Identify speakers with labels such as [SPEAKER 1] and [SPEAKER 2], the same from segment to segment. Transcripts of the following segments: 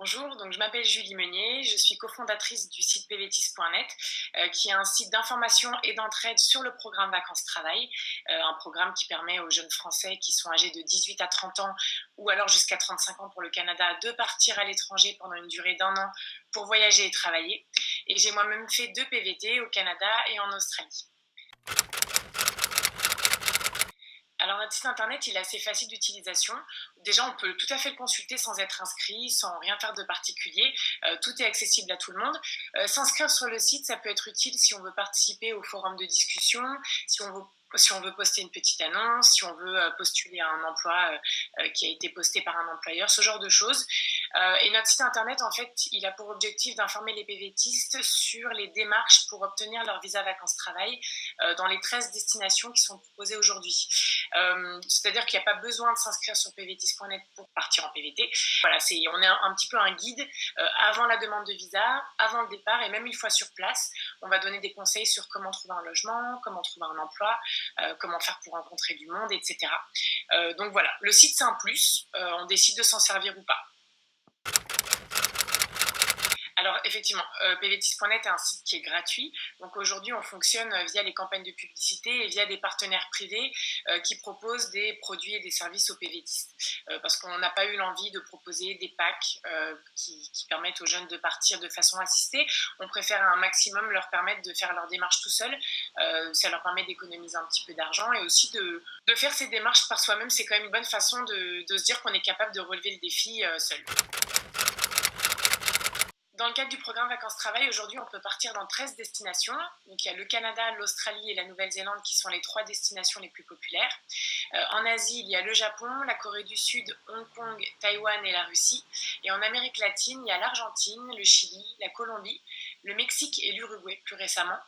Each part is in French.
[SPEAKER 1] Bonjour, donc je m'appelle Julie Meunier, je suis cofondatrice du site pvtis.net, qui est un site d'information et d'entraide sur le programme Vacances-Travail, un programme qui permet aux jeunes Français qui sont âgés de 18 à 30 ans ou alors jusqu'à 35 ans pour le Canada de partir à l'étranger pendant une durée d'un an pour voyager et travailler. Et j'ai moi-même fait 2 PVT au Canada et en Australie. Alors notre site internet, il est assez facile d'utilisation. Déjà, on peut tout à fait le consulter sans être inscrit, sans rien faire de particulier. Tout est accessible à tout le monde. S'inscrire sur le site, ça peut être utile si on veut participer au forum de discussion, si on veut poster une petite annonce, si on veut postuler à un emploi qui a été posté par un employeur, ce genre de choses. Et notre site internet, en fait, il a pour objectif d'informer les PVTistes sur les démarches pour obtenir leur visa vacances-travail dans les 13 destinations qui sont proposées aujourd'hui. C'est-à-dire qu'il n'y a pas besoin de s'inscrire sur pvtis.net pour partir en PVT. Voilà, on est un petit peu un guide avant la demande de visa, avant le départ et même une fois sur place. On va donner des conseils sur comment trouver un logement, comment trouver un emploi, comment faire pour rencontrer du monde, etc. Donc voilà, le site c'est un plus, on décide de s'en servir ou pas. Alors effectivement, pvtis.net est un site qui est gratuit. Donc aujourd'hui, on fonctionne via les campagnes de publicité et via des partenaires privés qui proposent des produits et des services aux PVTistes. Parce qu'on n'a pas eu l'envie de proposer des packs qui permettent aux jeunes de partir de façon assistée. On préfère un maximum leur permettre de faire leur démarche tout seul. Ça leur permet d'économiser un petit peu d'argent et aussi de faire ces démarches par soi-même. C'est quand même une bonne façon de se dire qu'on est capable de relever le défi seul. Dans le cadre du programme Vacances-Travail, aujourd'hui, on peut partir dans 13 destinations. Donc, il y a le Canada, l'Australie et la Nouvelle-Zélande qui sont les 3 destinations les plus populaires. En Asie, il y a le Japon, la Corée du Sud, Hong Kong, Taïwan et la Russie. Et en Amérique latine, il y a l'Argentine, le Chili, la Colombie, le Mexique et l'Uruguay plus récemment.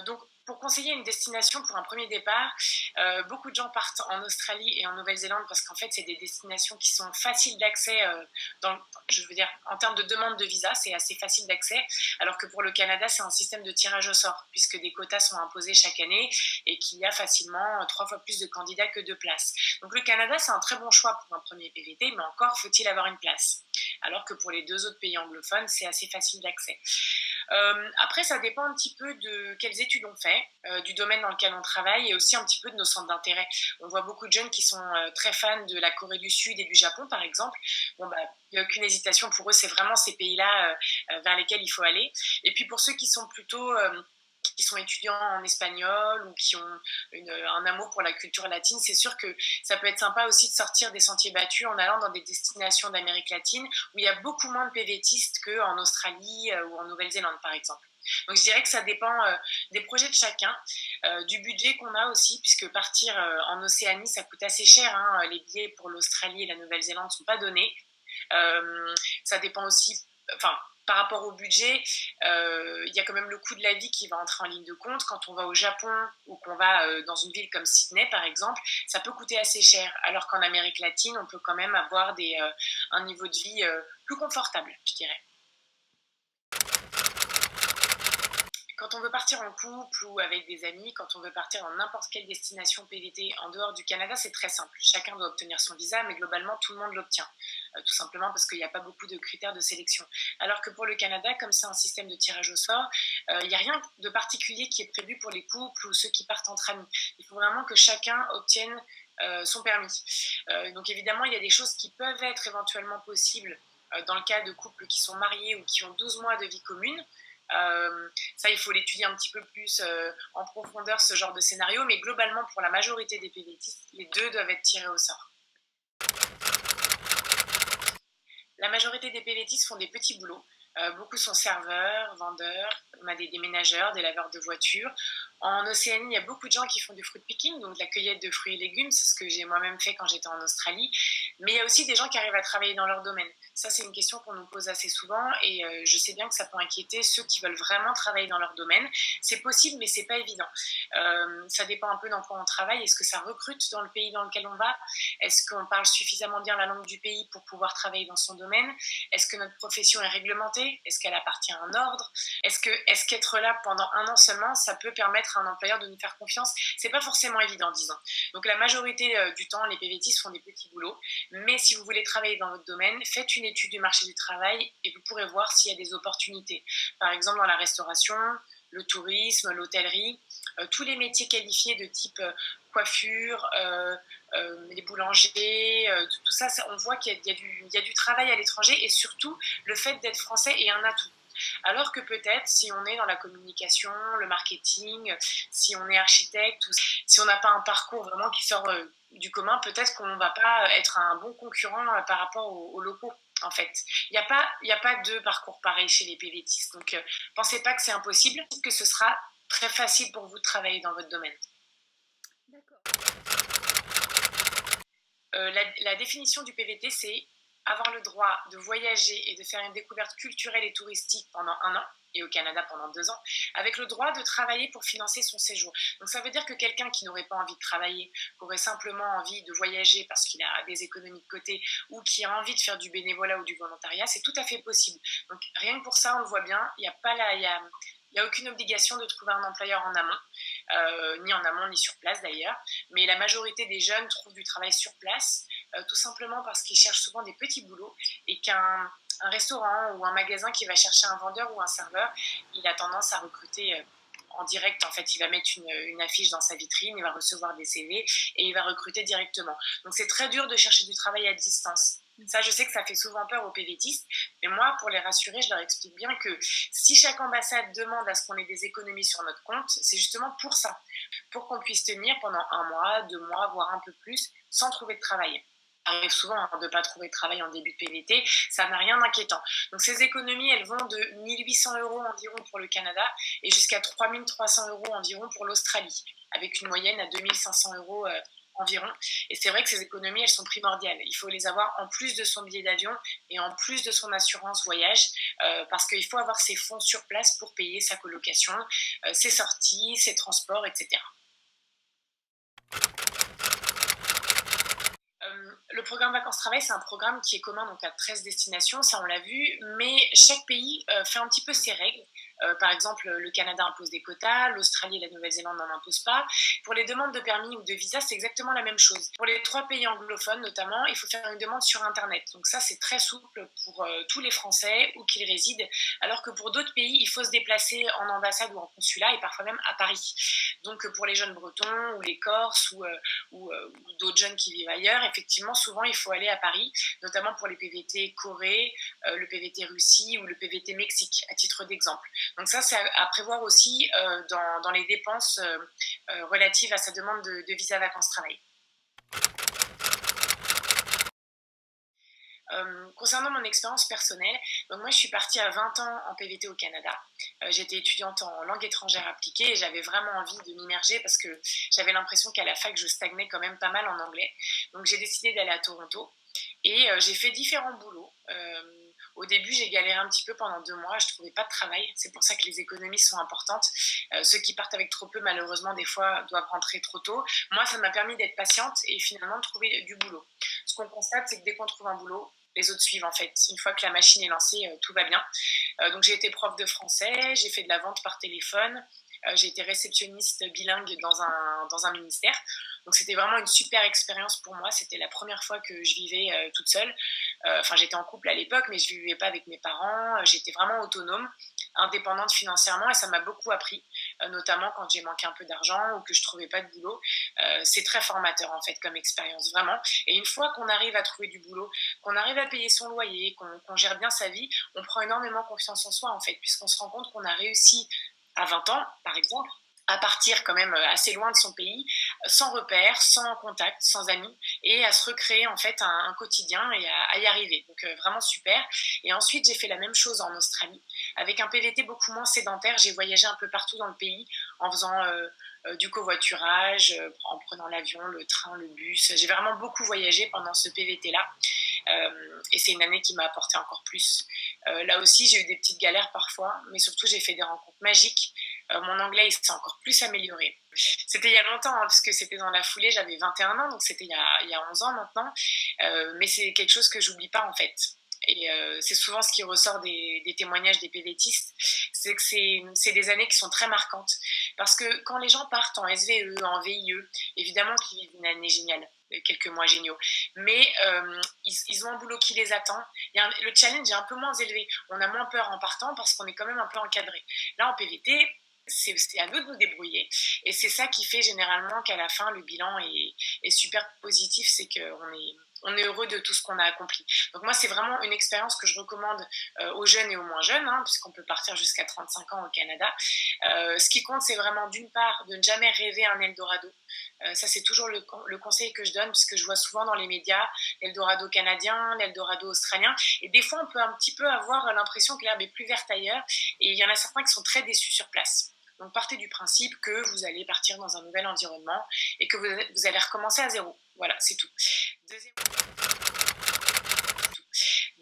[SPEAKER 1] Donc, pour conseiller une destination pour un premier départ, beaucoup de gens partent en Australie et en Nouvelle-Zélande parce qu'en fait, c'est des destinations qui sont faciles d'accès. Je veux dire, en termes de demande de visa, c'est assez facile d'accès. Alors que pour le Canada, c'est un système de tirage au sort puisque des quotas sont imposés chaque année et qu'il y a facilement 3 fois plus de candidats que de places. Donc le Canada, c'est un très bon choix pour un premier PVT, mais encore faut-il avoir une place. Alors que pour les 2 autres pays anglophones, c'est assez facile d'accès. Après, ça dépend un petit peu de quelles études on fait, du domaine dans lequel on travaille et aussi un petit peu de nos centres d'intérêt. On voit beaucoup de jeunes qui sont très fans de la Corée du Sud et du Japon, par exemple. Bon, bah, il n'y a aucune hésitation pour eux, c'est vraiment ces pays-là vers lesquels il faut aller. Et puis pour ceux qui sont plutôt qui sont étudiants en espagnol ou qui ont un amour pour la culture latine, c'est sûr que ça peut être sympa aussi de sortir des sentiers battus en allant dans des destinations d'Amérique latine où il y a beaucoup moins de PVTistes qu'en Australie ou en Nouvelle-Zélande, par exemple. Donc je dirais que ça dépend des projets de chacun, du budget qu'on a aussi, puisque partir en Océanie, ça coûte assez cher. Hein, les billets pour l'Australie et la Nouvelle-Zélande ne sont pas donnés. Ça dépend aussi, enfin, par rapport au budget, il y a quand même le coût de la vie qui va entrer en ligne de compte. Quand on va au Japon ou qu'on va dans une ville comme Sydney, par exemple, ça peut coûter assez cher. Alors qu'en Amérique latine, on peut quand même avoir un niveau de vie plus confortable, je dirais. Quand on veut partir en couple ou avec des amis, quand on veut partir dans n'importe quelle destination PVT en dehors du Canada, c'est très simple. Chacun doit obtenir son visa, mais globalement, tout le monde l'obtient. Tout simplement parce qu'il n'y a pas beaucoup de critères de sélection. Alors que pour le Canada, comme c'est un système de tirage au sort, il n'y a rien de particulier qui est prévu pour les couples ou ceux qui partent entre amis. Il faut vraiment que chacun obtienne son permis. Donc évidemment, il y a des choses qui peuvent être éventuellement possibles dans le cas de couples qui sont mariés ou qui ont 12 mois de vie commune. Ça, il faut l'étudier un petit peu plus en profondeur, ce genre de scénario, mais globalement, pour la majorité des PVTistes, les 2 doivent être tirés au sort. La majorité des PVTistes font des petits boulots. Beaucoup sont serveurs, vendeurs, on a des déménageurs, des laveurs de voitures. En Océanie, il y a beaucoup de gens qui font du fruit picking, donc de la cueillette de fruits et légumes, c'est ce que j'ai moi-même fait quand j'étais en Australie. Mais il y a aussi des gens qui arrivent à travailler dans leur domaine. Ça, c'est une question qu'on nous pose assez souvent et je sais bien que ça peut inquiéter ceux qui veulent vraiment travailler dans leur domaine. C'est possible, mais c'est pas évident. Ça dépend un peu dans quoi on travaille. Est-ce que ça recrute dans le pays dans lequel on va? Est-ce qu'on parle suffisamment bien la langue du pays pour pouvoir travailler dans son domaine? Est-ce que notre profession est réglementée? Est-ce qu'elle appartient à un ordre? Est-ce qu'être là pendant un an seulement, ça peut permettre permettre à un employeur de nous faire confiance, c'est pas forcément évident, disons. Donc la majorité du temps, les PVTistes font des petits boulots, mais si vous voulez travailler dans votre domaine, faites une étude du marché du travail et vous pourrez voir s'il y a des opportunités. Par exemple, dans la restauration, le tourisme, l'hôtellerie, tous les métiers qualifiés de type coiffure, les boulangers, tout ça, on voit qu'il y a du travail à l'étranger et surtout, le fait d'être français est un atout. Alors que peut-être, si on est dans la communication, le marketing, si on est architecte, ou si on n'a pas un parcours vraiment qui sort du commun, peut-être qu'on ne va pas être un bon concurrent par rapport aux locaux. En fait, il y a pas deux parcours pareils chez les PVTistes. Donc, pensez pas que c'est impossible, que ce sera très facile pour vous de travailler dans votre domaine. La définition du PVT, c'est avoir le droit de voyager et de faire une découverte culturelle et touristique pendant 1 an, et au Canada pendant 2 ans, avec le droit de travailler pour financer son séjour. Donc ça veut dire que quelqu'un qui n'aurait pas envie de travailler, qui aurait simplement envie de voyager parce qu'il a des économies de côté, ou qui a envie de faire du bénévolat ou du volontariat, c'est tout à fait possible. Donc rien que pour ça, on le voit bien, il n'y a aucune obligation de trouver un employeur en amont, ni en amont ni sur place d'ailleurs, mais la majorité des jeunes trouvent du travail sur place, tout simplement parce qu'ils cherchent souvent des petits boulots et qu'un restaurant ou un magasin qui va chercher un vendeur ou un serveur, il a tendance à recruter en direct. En fait, il va mettre une affiche dans sa vitrine, il va recevoir des CV et il va recruter directement. Donc c'est très dur de chercher du travail à distance. Ça, je sais que ça fait souvent peur aux PVTistes, mais moi, pour les rassurer, je leur explique bien que si chaque ambassade demande à ce qu'on ait des économies sur notre compte, c'est justement pour ça, pour qu'on puisse tenir pendant 1 mois, 2 mois, voire un peu plus, sans trouver de travail. Ça arrive souvent de ne pas trouver de travail en début de PVT, ça n'a rien d'inquiétant. Donc ces économies, elles vont de 1800 € environ pour le Canada et jusqu'à 3300 € environ pour l'Australie, avec une moyenne à 2500 € environ. Et c'est vrai que ces économies, elles sont primordiales. Il faut les avoir en plus de son billet d'avion et en plus de son assurance voyage, parce qu'il faut avoir ses fonds sur place pour payer sa colocation, ses sorties, ses transports, etc. Le programme Vacances-Travail, c'est un programme qui est commun donc à 13 destinations, ça on l'a vu, mais chaque pays fait un petit peu ses règles. Par exemple, le Canada impose des quotas, l'Australie et la Nouvelle-Zélande n'en imposent pas. Pour les demandes de permis ou de visa, c'est exactement la même chose. Pour les 3 pays anglophones notamment, il faut faire une demande sur Internet. Donc ça, c'est très souple pour tous les Français où qu'ils résident, alors que pour d'autres pays, il faut se déplacer en ambassade ou en consulat et parfois même à Paris. Donc pour les jeunes Bretons ou les Corses ou d'autres jeunes qui vivent ailleurs, effectivement, souvent, il faut aller à Paris, notamment pour les PVT Corée, le PVT Russie ou le PVT Mexique, à titre d'exemple. Donc ça, c'est à prévoir aussi dans les dépenses relatives à sa demande de visa vacances-travail. Concernant mon expérience personnelle, donc moi je suis partie à 20 ans en PVT au Canada. J'étais étudiante en langue étrangère appliquée et j'avais vraiment envie de m'immerger parce que j'avais l'impression qu'à la fac je stagnais quand même pas mal en anglais. Donc j'ai décidé d'aller à Toronto et j'ai fait différents boulots. Au début, j'ai galéré un petit peu pendant 2 mois, je ne trouvais pas de travail. C'est pour ça que les économies sont importantes. Ceux qui partent avec trop peu, malheureusement, des fois, doivent rentrer trop tôt. Moi, ça m'a permis d'être patiente et finalement de trouver du boulot. Ce qu'on constate, c'est que dès qu'on trouve un boulot, les autres suivent en fait. Une fois que la machine est lancée, tout va bien. Donc j'ai été prof de français, j'ai fait de la vente par téléphone, j'ai été réceptionniste bilingue dans un ministère. Donc c'était vraiment une super expérience pour moi. C'était la première fois que je vivais toute seule. Enfin, j'étais en couple à l'époque, mais je ne vivais pas avec mes parents. J'étais vraiment autonome, indépendante financièrement, et ça m'a beaucoup appris, notamment quand j'ai manqué un peu d'argent ou que je ne trouvais pas de boulot. C'est très formateur en fait comme expérience, vraiment. Et une fois qu'on arrive à trouver du boulot, qu'on arrive à payer son loyer, qu'on gère bien sa vie, on prend énormément confiance en soi en fait, puisqu'on se rend compte qu'on a réussi à 20 ans, par exemple, à partir quand même assez loin de son pays, sans repères, sans contact, sans amis, et à se recréer en fait un quotidien et à y arriver. Donc vraiment super. Et ensuite, j'ai fait la même chose en Australie, avec un PVT beaucoup moins sédentaire. J'ai voyagé un peu partout dans le pays en faisant du covoiturage, en prenant l'avion, le train, le bus. J'ai vraiment beaucoup voyagé pendant ce PVT-là. Et c'est une année qui m'a apporté encore plus. Là aussi, j'ai eu des petites galères parfois, mais surtout, j'ai fait des rencontres magiques. Mon anglais, il s'est encore plus amélioré. C'était il y a longtemps, hein, parce que c'était dans la foulée, j'avais 21 ans, donc c'était il y a 11 ans maintenant. Mais c'est quelque chose que j'oublie pas, en fait. Et c'est souvent ce qui ressort des témoignages des PVTistes, c'est que c'est des années qui sont très marquantes. Parce que quand les gens partent en SVE, en VIE, évidemment qu'ils vivent une année géniale, quelques mois géniaux, mais ils ont un boulot qui les attend. Le challenge est un peu moins élevé. On a moins peur en partant parce qu'on est quand même un peu encadré. Là, en PVT, c'est à nous de nous débrouiller. Et c'est ça qui fait généralement qu'à la fin, le bilan est super positif, c'est qu'on est heureux de tout ce qu'on a accompli. Donc moi, c'est vraiment une expérience que je recommande aux jeunes et aux moins jeunes, hein, puisqu'on peut partir jusqu'à 35 ans au Canada. Ce qui compte, c'est vraiment d'une part de ne jamais rêver un Eldorado. Ça, c'est toujours le conseil que je donne, puisque je vois souvent dans les médias l'Eldorado canadien, l'Eldorado australien. Et des fois, on peut un petit peu avoir l'impression que l'herbe est plus verte ailleurs. Et il y en a certains qui sont très déçus sur place. Donc partez du principe que vous allez partir dans un nouvel environnement et que vous allez recommencer à zéro. Voilà, c'est tout.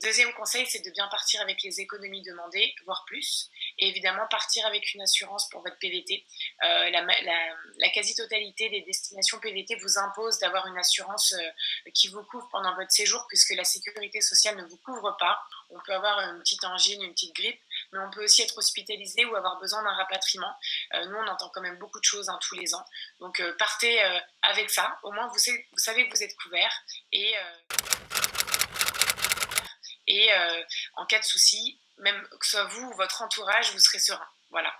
[SPEAKER 1] Deuxième conseil, c'est de bien partir avec les économies demandées, voire plus. Et évidemment, partir avec une assurance pour votre PVT. La quasi-totalité des destinations PVT vous impose d'avoir une assurance qui vous couvre pendant votre séjour, puisque la sécurité sociale ne vous couvre pas. On peut avoir une petite angine, une petite grippe, mais on peut aussi être hospitalisé ou avoir besoin d'un rapatriement. Nous, on entend quand même beaucoup de choses tous les ans. Donc, partez avec ça. Au moins, vous savez que vous êtes couvert. Et en cas de souci, même que ce soit vous ou votre entourage, vous serez serein. Voilà.